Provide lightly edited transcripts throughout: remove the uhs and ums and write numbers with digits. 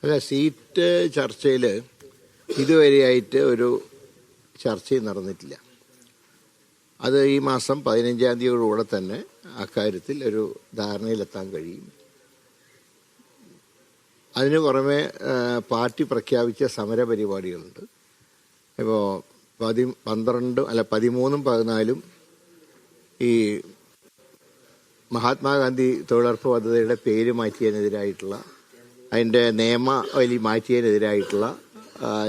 അല്ല, സീറ്റ് ചർച്ചയിൽ ഇതുവരെയായിട്ട് ഒരു ചർച്ചയും നടന്നിട്ടില്ല. അത് ഈ മാസം 15-ാം തീയതിയോടുകൂടെ തന്നെ അക്കാര്യത്തിൽ ഒരു ധാരണയിലെത്താൻ കഴിയും. അതിനു പുറമെ പാർട്ടി പ്രഖ്യാപിച്ച സമരപരിപാടികളുണ്ട്. ഇപ്പോൾ 13-ഉം 14-ഉം ഈ മഹാത്മാഗാന്ധി തൊഴിലുറപ്പ് പദ്ധതിയുടെ പേര് മാറ്റിയതിനെതിരായിട്ടുള്ള, അതിൻ്റെ നിയമവലി മാറ്റിയതിനെതിരായിട്ടുള്ള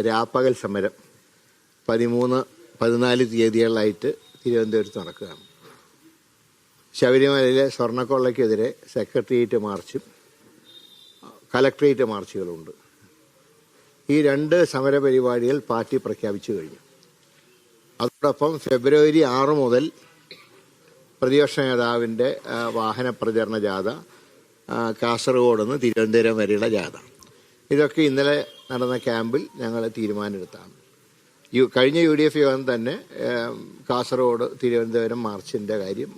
രാപ്പകൽ സമരം 13-14 തീയതികളിലായിട്ട് തിരുവനന്തപുരത്ത് നടക്കുകയാണ്. ശബരിമലയിലെ സ്വർണ്ണക്കൊള്ളയ്ക്കെതിരെ സെക്രട്ടേറിയറ്റ് മാർച്ചും കലക്ട്രേറ്റ് മാർച്ചുകളുണ്ട്. ഈ 2 സമരപരിപാടികൾ പാർട്ടി പ്രഖ്യാപിച്ചു കഴിഞ്ഞു. അതോടൊപ്പം ഫെബ്രുവരി 6 മുതൽ പ്രതിപക്ഷ നേതാവിൻ്റെ വാഹന പ്രചരണ ജാഥ, കാസർഗോഡ് നിന്ന് തിരുവനന്തപുരം വരെയുള്ള ജാഥ, ഇതൊക്കെ ഇന്നലെ നടന്ന ക്യാമ്പിൽ ഞങ്ങൾ തീരുമാനമെടുത്താണ്. കഴിഞ്ഞ UDF യോഗം തന്നെ കാസർഗോഡ് തിരുവനന്തപുരം മാർച്ചിൻ്റെ കാര്യം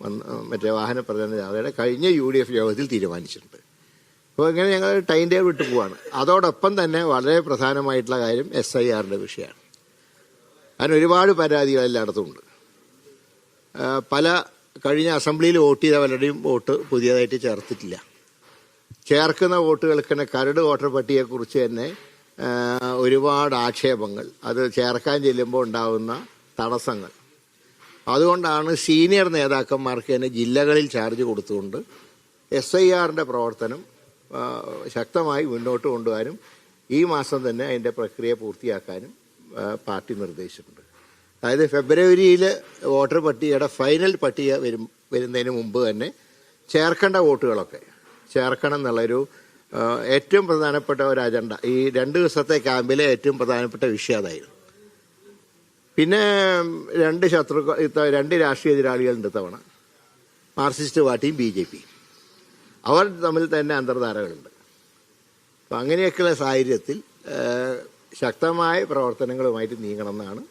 മറ്റേ വാഹന പ്രചരണ ജാഥയുടെ കഴിഞ്ഞ UDF യോഗത്തിൽ തീരുമാനിച്ചിട്ടുണ്ട്. അപ്പോൾ ഇങ്ങനെ ഞങ്ങൾ ടൈം ടേബിൾ ഇട്ട് പോവാണ്. അതോടൊപ്പം തന്നെ വളരെ പ്രധാനമായിട്ടുള്ള കാര്യം SIRൻ്റെ വിഷയമാണ്. അതിന് ഒരുപാട് പരാതികൾ എല്ലായിടത്തും ഉണ്ട്. കഴിഞ്ഞ അസംബ്ലിയിൽ വോട്ട് ചെയ്ത പലരുടെയും വോട്ട് പുതിയതായിട്ട് ചേർത്തിട്ടില്ല. ചേർക്കുന്ന വോട്ടുകൾക്ക് തന്നെ കരട് വോട്ടർ പട്ടികയെക്കുറിച്ച് തന്നെ ഒരുപാട് ആക്ഷേപങ്ങൾ, അത് ചേർക്കാൻ ചെല്ലുമ്പോൾ ഉണ്ടാകുന്ന തടസ്സങ്ങൾ. അതുകൊണ്ടാണ് സീനിയർ നേതാക്കന്മാർക്ക് തന്നെ ജില്ലകളിൽ ചാർജ് കൊടുത്തുകൊണ്ട് SIRൻ്റെ പ്രവർത്തനം ശക്തമായി മുന്നോട്ട് കൊണ്ടുപോകാനും ഈ മാസം തന്നെ അതിൻ്റെ പ്രക്രിയ പൂർത്തിയാക്കാനും പാർട്ടി നിർദ്ദേശിച്ചിട്ടുണ്ട്. അതായത് ഫെബ്രുവരിയിൽ വോട്ടർ പട്ടികയുടെ ഫൈനൽ പട്ടിക വരുന്നതിന് മുമ്പ് തന്നെ ചേർക്കേണ്ട വോട്ടുകളൊക്കെ ചേർക്കണം എന്നുള്ളൊരു ഏറ്റവും പ്രധാനപ്പെട്ട ഒരു അജണ്ട ഈ 2 ദിവസത്തെ ക്യാമ്പിലെ ഏറ്റവും പ്രധാനപ്പെട്ട വിഷയം അതായിരുന്നു. പിന്നെ 2 രാഷ്ട്രീയ എതിരാളികളുണ്ട് തവണ, മാർക്സിസ്റ്റ് പാർട്ടിയും BJP. അവർ തമ്മിൽ തന്നെ അന്തർധാരകളുണ്ട്. അപ്പം അങ്ങനെയൊക്കെയുള്ള സാഹചര്യത്തിൽ ശക്തമായ പ്രവർത്തനങ്ങളുമായിട്ട് നീങ്ങണമെന്നാണ്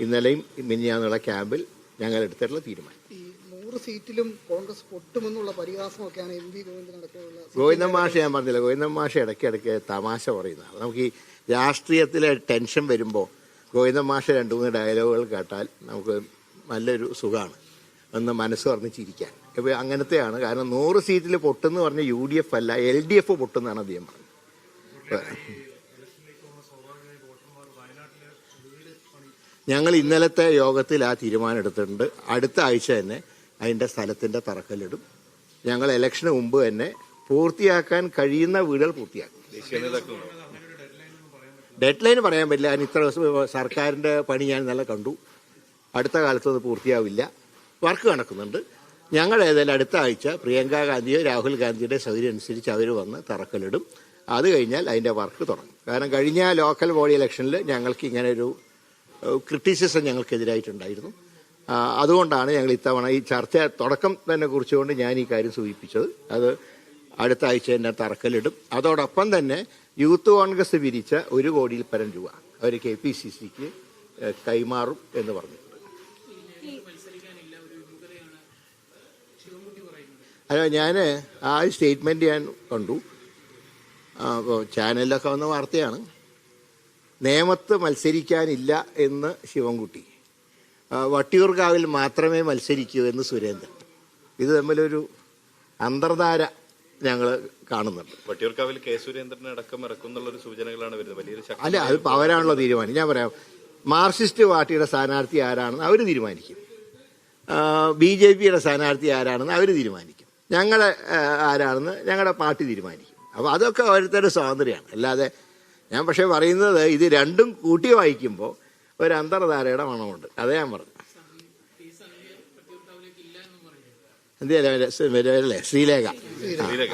ഇന്നലെയും മിനിഞ്ഞാന്നുള്ള ക്യാമ്പിൽ ഞങ്ങൾ എടുത്തിട്ടുള്ള തീരുമാനം. 100 സീറ്റിലും കോൺഗ്രസ് പൊട്ടുമെന്നുള്ള പരിഹാസമൊക്കെയാണ് MV ഗോവിന്ദൻ മാഷ്, ഞാൻ പറഞ്ഞില്ല, ഗോവിന്ദൻ മാഷ് ഇടയ്ക്കിടയ്ക്ക് തമാശ പറയുന്നതാണ്. നമുക്ക് ഈ രാഷ്ട്രീയത്തിലെ ടെൻഷൻ വരുമ്പോൾ ഗോവിന്ദൻ മാഷ് 2-3 ഡയലോഗുകൾ കേട്ടാൽ നമുക്ക് നല്ലൊരു സുഖമാണ്, ഒന്ന് മനസ്സ് പറഞ്ഞ് ചിരിക്കാൻ. ഇപ്പോൾ അങ്ങനത്തെയാണ്. കാരണം 100 സീറ്റിൽ പൊട്ടെന്ന് പറഞ്ഞ UDF അല്ല, LDF പൊട്ടുന്നതാണ് അദ്ദേഹം പറഞ്ഞത്. ഞങ്ങൾ ഇന്നലത്തെ യോഗത്തിൽ ആ തീരുമാനം എടുത്തിട്ടുണ്ട്. അടുത്ത ആഴ്ച തന്നെ അതിൻ്റെ സ്ഥലത്തിൻ്റെ തറക്കല്ലിടും. ഞങ്ങൾ ഇലക്ഷന് മുമ്പ് തന്നെ പൂർത്തിയാക്കാൻ കഴിയുന്ന വീടുകൾ പൂർത്തിയാക്കും. ഡെഡ് ലൈൻ പറയാൻ പറ്റില്ല. അതിന് ഇത്ര ദിവസം സർക്കാരിൻ്റെ പണി ഞാൻ ഇന്നലെ കണ്ടു. അടുത്ത കാലത്തൊന്നും പൂർത്തിയാവില്ല. വർക്ക് നടക്കുന്നുണ്ട്. ഞങ്ങൾ ഏതായാലും അടുത്ത ആഴ്ച പ്രിയങ്ക ഗാന്ധിയോ രാഹുൽ ഗാന്ധിയുടെ സൗകര്യം അനുസരിച്ച് അവർ വന്ന് തറക്കല്ലിടും. അത് കഴിഞ്ഞാൽ അതിൻ്റെ വർക്ക് തുടങ്ങും. കാരണം കഴിഞ്ഞ ലോക്കൽ ബോഡി ഇലക്ഷനിൽ ഞങ്ങൾക്ക് ഇങ്ങനെ ഒരു ക്രിറ്റിസിസം ഞങ്ങൾക്കെതിരായിട്ടുണ്ടായിരുന്നു. അതുകൊണ്ടാണ് ഞങ്ങൾ ഇത്തവണ ഈ ചർച്ച തുടക്കം തന്നെ കുറിച്ചുകൊണ്ട് ഞാൻ ഈ കാര്യം സൂചിപ്പിച്ചത്. അത് അടുത്ത ആഴ്ച തന്നെ തറക്കല്ലിടും. അതോടൊപ്പം തന്നെ യൂത്ത് കോൺഗ്രസ് പിരിച്ച 1 കോടിയിൽ പരം രൂപ അവർ KPCCക്ക് കൈമാറും എന്ന് പറഞ്ഞിട്ടുണ്ട്. അല്ല, ഞാൻ ആ സ്റ്റേറ്റ്മെൻറ്റ് ഞാൻ കണ്ടു. അപ്പോൾ ചാനലിലൊക്കെ വന്ന വാർത്തയാണ്. നേമത്ത് മത്സരിക്കാനില്ല എന്ന് ശിവൻകുട്ടി, വട്ടിയൂർക്കാവിൽ മാത്രമേ മത്സരിക്കൂ എന്ന് സുരേന്ദ്രൻ. ഇത് തമ്മിലൊരു അന്തർധാര ഞങ്ങൾ കാണുന്നുണ്ട്. വട്ടിയൂർക്കാവിൽ K. സുരേന്ദ്രൻ അടക്കം ഇറക്കും എന്നുള്ളൊരു സൂചനകളാണ് വരുന്നത്. വലിയൊരു അല്ല, അതിപ്പോൾ അവരാണല്ലോ തീരുമാനം. ഞാൻ പറയാം, മാർക്സിസ്റ്റ് പാർട്ടിയുടെ സ്ഥാനാർത്ഥി ആരാണെന്ന് അവർ തീരുമാനിക്കും. BJPയുടെ സ്ഥാനാർത്ഥി ആരാണെന്ന് അവർ തീരുമാനിക്കും. ഞങ്ങളുടെ ആരാണെന്ന് ഞങ്ങളുടെ പാർട്ടി തീരുമാനിക്കും. അപ്പോൾ അതൊക്കെ ഓരോരുത്തരുടെ സ്വാതന്ത്ര്യമാണ്. അല്ലാതെ ഞാൻ പക്ഷേ പറയുന്നത് ഇത് രണ്ടും കൂട്ടി വായിക്കുമ്പോൾ ഒരു അന്തർധാരയുടെ മണമുണ്ട്. അതേ ഞാൻ പറഞ്ഞു. എന്തല്ലേ ശ്രീലേഖ,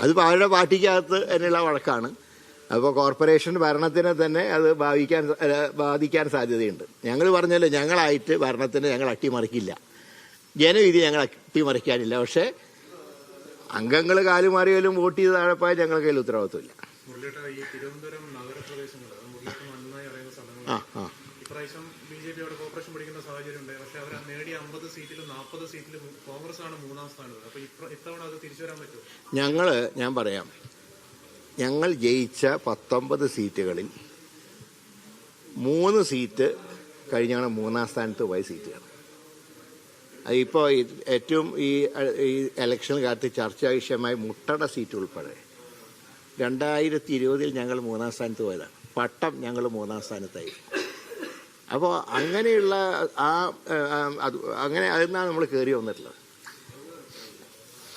അതിപ്പോൾ അവരുടെ പാർട്ടിക്കകത്ത് എന്നുള്ള വഴക്കാണ്. അപ്പോൾ കോർപ്പറേഷൻ ഭരണത്തിനെ തന്നെ അത് ബാധിക്കാൻ സാധ്യതയുണ്ട്. ഞങ്ങൾ പറഞ്ഞല്ലോ, ഞങ്ങളായിട്ട് ഭരണത്തിന് ഞങ്ങൾ അട്ടിമറിക്കില്ല, ജനവിധി ഞങ്ങൾ അട്ടിമറിക്കാനില്ല. പക്ഷേ അംഗങ്ങൾ കാലുമാറിയാലും വോട്ട് ചെയ്ത് താഴെപ്പോയാൽ ഞങ്ങൾക്ക് അതിൽ ഉത്തരവാദിത്വമില്ല. ഇപ്രാവശ്യം BJP കോർപ്പറേഷൻ പിടിക്കുന്ന സാഹചര്യമുണ്ട്. പക്ഷെ അവർ നേടിയ 50 സീറ്റിലും 40 സീറ്റിലും കോൺഗ്രസ് ആണ് 3-ാം സ്ഥാനത്ത്. അപ്പൊ ഇത്തവണ അത് തിരിച്ചു വരാൻ പറ്റുമോ? ഞാൻ പറയാം, ഞങ്ങൾ ജയിച്ച 19 സീറ്റുകളിൽ 3 സീറ്റ് കഴിഞ്ഞാണ് 3-ാം സ്ഥാനത്ത് പോയ സീറ്റുകൾ. ഇപ്പോൾ ഏറ്റവും ഈ ഇലക്ഷൻ കാലത്ത് ചർച്ചാ വിഷയമായ മുട്ടട സീറ്റ് ഉൾപ്പെടെ 2020 ഞങ്ങൾ 3-ാം സ്ഥാനത്ത് പോയതാണ്. പട്ടം ഞങ്ങൾ 3-ാം സ്ഥാനത്തായി. അപ്പോൾ അങ്ങനെയുള്ള അങ്ങനെ അതിന്നാണ് നമ്മൾ കയറി വന്നിട്ടുള്ളത്.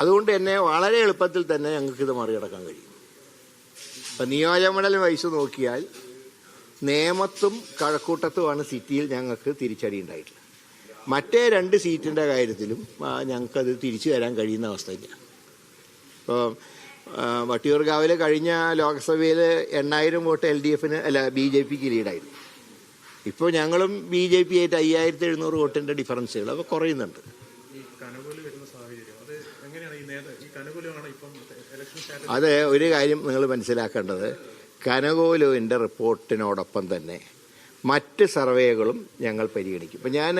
അതുകൊണ്ട് തന്നെ വളരെ എളുപ്പത്തിൽ തന്നെ ഞങ്ങൾക്കിത് മറികടക്കാൻ കഴിയും. ഇപ്പം നിയോജകമണ്ഡലം വയസ്സ് നോക്കിയാൽ നേമത്തും കഴക്കൂട്ടത്തുമാണ് സിറ്റിയിൽ ഞങ്ങൾക്ക് തിരിച്ചടി ഉണ്ടായിട്ടുള്ളത്. മറ്റേ 2 സീറ്റിൻ്റെ കാര്യത്തിലും ഞങ്ങൾക്കത് തിരിച്ചു തരാൻ കഴിയുന്ന അവസ്ഥയില്ല. ഇപ്പോൾ വട്ടിയൂർക്കാവിൽ കഴിഞ്ഞ ലോക്സഭയിൽ 8,000 വോട്ട് LDFന് BJPക്ക് ലീഡായിരുന്നു. ഇപ്പോൾ ഞങ്ങളും BJP ആയിട്ട് 5,700 വോട്ടിൻ്റെ ഡിഫറൻസുകൾ അപ്പോൾ കുറയുന്നുണ്ട്. അത് ഒരു കാര്യം നിങ്ങൾ മനസ്സിലാക്കേണ്ടത്, കനകോലുവിൻ്റെ റിപ്പോർട്ടിനോടൊപ്പം തന്നെ മറ്റ് സർവേകളും ഞങ്ങൾ പരിഗണിക്കും. ഇപ്പം ഞാൻ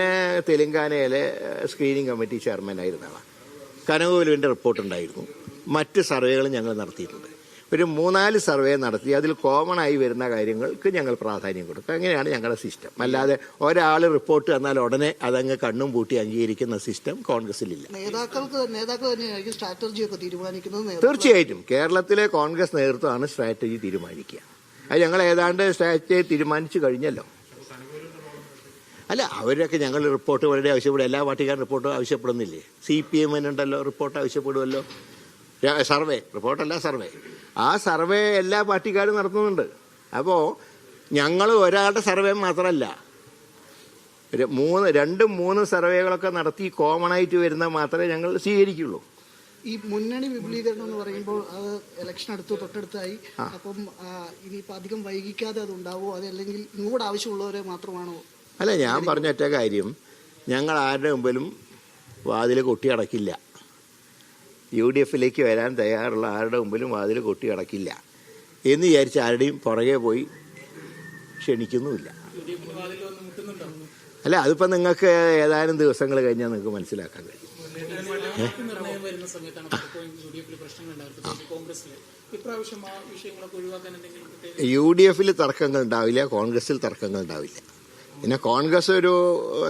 തെലങ്കാനയിലെ സ്ക്രീനിങ് കമ്മിറ്റി ചെയർമാനായിരുന്നതാണ്. കനകോലുവിൻ്റെ റിപ്പോർട്ടുണ്ടായിരുന്നു. മറ്റ് സർവേകളും ഞങ്ങൾ നടത്തിയിട്ടുണ്ട്. ഒരു 3-4 സർവേ നടത്തി അതിൽ കോമൺ ആയി വരുന്ന കാര്യങ്ങൾക്ക് ഞങ്ങൾ പ്രാധാന്യം കൊടുക്കും. അങ്ങനെയാണ് ഞങ്ങളുടെ സിസ്റ്റം. അല്ലാതെ ഒരാൾ റിപ്പോർട്ട് തന്നാൽ ഉടനെ അതങ്ങ് കണ്ണും പൂട്ടി അംഗീകരിക്കുന്ന സിസ്റ്റം കോൺഗ്രസിലില്ല. നേതാക്കൾ തന്നെയായിരിക്കും സ്ട്രാറ്റജി ഒക്കെ തീരുമാനിക്കുന്നത്. തീർച്ചയായിട്ടും കേരളത്തിലെ കോൺഗ്രസ് നേതൃത്വമാണ് സ്ട്രാറ്റജി തീരുമാനിക്കുക. അത് ഞങ്ങൾ ഏതാണ്ട് സ്ട്രാറ്റജി തീരുമാനിച്ചു കഴിഞ്ഞല്ലോ. അല്ല, അവരൊക്കെ ഞങ്ങൾ റിപ്പോർട്ട് വളരെ ആവശ്യപ്പെടും. എല്ലാ പാർട്ടിക്കാരും റിപ്പോർട്ട് ആവശ്യപ്പെടുന്നില്ലേ? CPM ഉണ്ടല്ലോ, റിപ്പോർട്ട് ആവശ്യപ്പെടുമല്ലോ. സർവേ റിപ്പോർട്ടല്ല, സർവേ. ആ സർവേ എല്ലാ പാർട്ടിക്കാരും നടത്തുന്നുണ്ട്. അപ്പോൾ ഞങ്ങൾ ഒരാളുടെ സർവേ മാത്രമല്ല, 2-3 സർവേകളൊക്കെ നടത്തി കോമൺ ആയിട്ട് വരുന്ന മാത്രമേ ഞങ്ങൾ സ്വീകരിക്കുള്ളൂ. ഈ മുന്നണി വിപുലീകരണം എന്ന് പറയുമ്പോൾ അത് ഇലക്ഷൻ തൊട്ടടുത്തായി. അപ്പം ഇനിയിപ്പോൾ അധികം വൈകിക്കാതെ അത് ഉണ്ടാവുമോ, അതല്ലെങ്കിൽ ഇങ്ങോട്ട് ആവശ്യമുള്ളവരെ മാത്രമാണോ? അല്ല, ഞാൻ പറഞ്ഞ ഒറ്റ കാര്യം, ഞങ്ങൾ ആരുടെ മുമ്പിലും വാതിൽ കൊട്ടി അടക്കില്ല. UDFിലേക്ക് വരാൻ തയ്യാറുള്ള ആരുടെ മുമ്പിലും വാതിൽ കൊട്ടി അടക്കില്ല എന്ന് വിചാരിച്ച് ആരുടെയും പുറകെ പോയി ക്ഷണിക്കുന്നുമില്ല. അല്ല, അതിപ്പോൾ നിങ്ങൾക്ക് ഏതാനും ദിവസങ്ങൾ കഴിഞ്ഞാൽ നിങ്ങൾക്ക് മനസ്സിലാക്കാൻ കഴിയും. UDFിൽ തർക്കങ്ങൾ ഉണ്ടാവില്ല, കോൺഗ്രസിൽ തർക്കങ്ങൾ ഉണ്ടാവില്ല. പിന്നെ കോൺഗ്രസ് ഒരു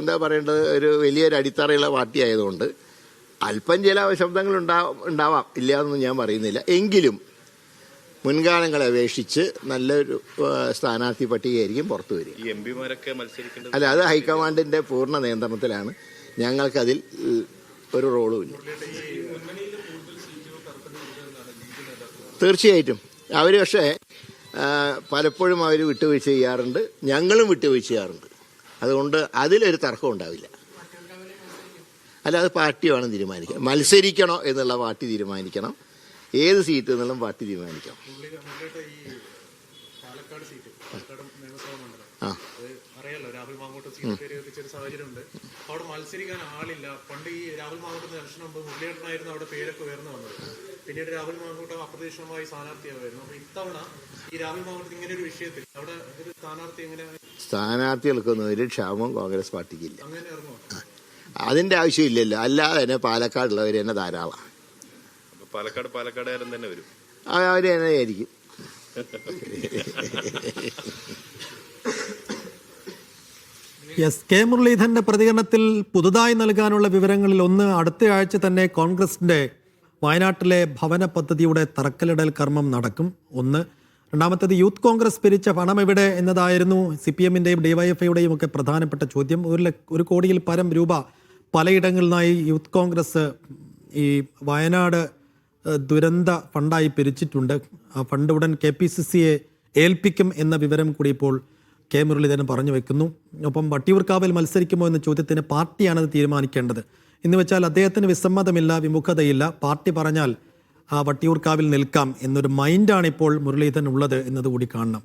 എന്താ പറയേണ്ടത്, ഒരു വലിയൊരു അടിത്തറയുള്ള പാർട്ടി ആയതുകൊണ്ട് അല്പം ചില ശബ്ദങ്ങൾ ഉണ്ടാവാം, ഇല്ല എന്നൊന്നും ഞാൻ പറയുന്നില്ല. എങ്കിലും മുൻകാലങ്ങളെ അപേക്ഷിച്ച് നല്ലൊരു സ്ഥാനാർത്ഥി പട്ടികയായിരിക്കും പുറത്തു വരിക. അല്ല, അത് ഹൈക്കമാൻഡിന്റെ പൂർണ്ണ നിയന്ത്രണത്തിലാണ്. ഞങ്ങൾക്കതിൽ ഒരു റോളുമില്ല. തീർച്ചയായിട്ടും അവർ പക്ഷേ പലപ്പോഴും അവർ വിട്ടുവീഴ്ച ചെയ്യാറുണ്ട്, ഞങ്ങളും വിട്ടുവീഴ്ച ചെയ്യാറുണ്ട്. അതുകൊണ്ട് അതിലൊരു തർക്കം ഉണ്ടാവില്ല. അല്ല, അത് പാർട്ടി വേണം തീരുമാനിക്കാം. മത്സരിക്കണോ എന്നുള്ള പാർട്ടി തീരുമാനിക്കണം. ഏത് സീറ്റ് എന്നുള്ളതും പാർട്ടി തീരുമാനിക്കണം. അറിയാലോ, രാഹുൽ മാങ്കൂട്ടം സീറ്റ് പേര് എത്തിച്ചൊരു സാഹചര്യമുണ്ട്. അവിടെ മത്സരിക്കാൻ ആളില്ല. പണ്ട് ഈ രാഹുൽ മാങ്കൂട്ടം ഇലക്ഷന് മുമ്പ് മുരളിയേട്ടനായിരുന്നു അവിടെ പേരൊക്കെ ഉയർന്നു വന്നത്. പിന്നീട് രാഹുൽ മാങ്കൂട്ടം അപ്രതീക്ഷിതമായി സ്ഥാനാർത്ഥിയായിരുന്നു. അപ്പൊ ഇത്തവണ ഈ രാഹുൽ മാങ്കൂട്ടം ഇങ്ങനെ ഒരു വിഷയത്തിൽ അവിടെ ഒരു സ്ഥാനാർത്ഥി എങ്ങനെ? സ്ഥാനാർത്ഥികൾക്കൊന്നും ഒരു ക്ഷാമം കോൺഗ്രസ് പാർട്ടിക്കില്ല. അങ്ങനെ ഇറങ്ങുമോ? അതിന്റെ ആവശ്യമില്ലല്ലോ. അല്ലാതെ തന്നെ പാലക്കാടുള്ളവർ തന്നെ ധാരാളം. പാലക്കാടുകാരൻ തന്നെ വരും. അവർ തന്നെ ആയിരിക്കും. കെ മുരളീധരന്റെ പ്രതികരണത്തിൽ പുതുതായി നൽകാനുള്ള വിവരങ്ങളിൽ ഒന്ന്, അടുത്ത ആഴ്ച തന്നെ കോൺഗ്രസിന്റെ വയനാട്ടിലെ ഭവന പദ്ധതിയുടെ തറക്കല്ലിടൽ കർമ്മം നടക്കും. ഒന്ന്. രണ്ടാമത്തേത്, യൂത്ത് കോൺഗ്രസ് പിരിച്ച പണം എവിടെ എന്നതായിരുന്നു CPMന്റെയും DYFIയുടെയും ഒക്കെ പ്രധാനപ്പെട്ട ചോദ്യം. 1 കോടിയിൽ പരം രൂപ പലയിടങ്ങളിൽ നിന്നായി യൂത്ത് കോൺഗ്രസ് ഈ വയനാട് ദുരന്ത ഫണ്ടായി പിരിച്ചിട്ടുണ്ട്. ആ ഫണ്ട് ഉടൻ KPCCയെ ഏൽപ്പിക്കും എന്ന വിവരം കൂടി ഇപ്പോൾ കെ മുരളീധരൻ പറഞ്ഞു വെക്കുന്നു. ഒപ്പം വട്ടിയൂർക്കാവിൽ മത്സരിക്കുമോ എന്ന ചോദ്യത്തിന് പാർട്ടിയാണത് തീരുമാനിക്കേണ്ടത്. എന്ന് വെച്ചാൽ അദ്ദേഹത്തിന് വിസമ്മതമില്ല, വിമുഖതയില്ല. പാർട്ടി പറഞ്ഞാൽ ആ വട്ടിയൂർക്കാവിൽ നിൽക്കാം എന്നൊരു മൈൻഡാണ് ഇപ്പോൾ മുരളീധരൻ ഉള്ളത് എന്നതുകൂടി കാണണം.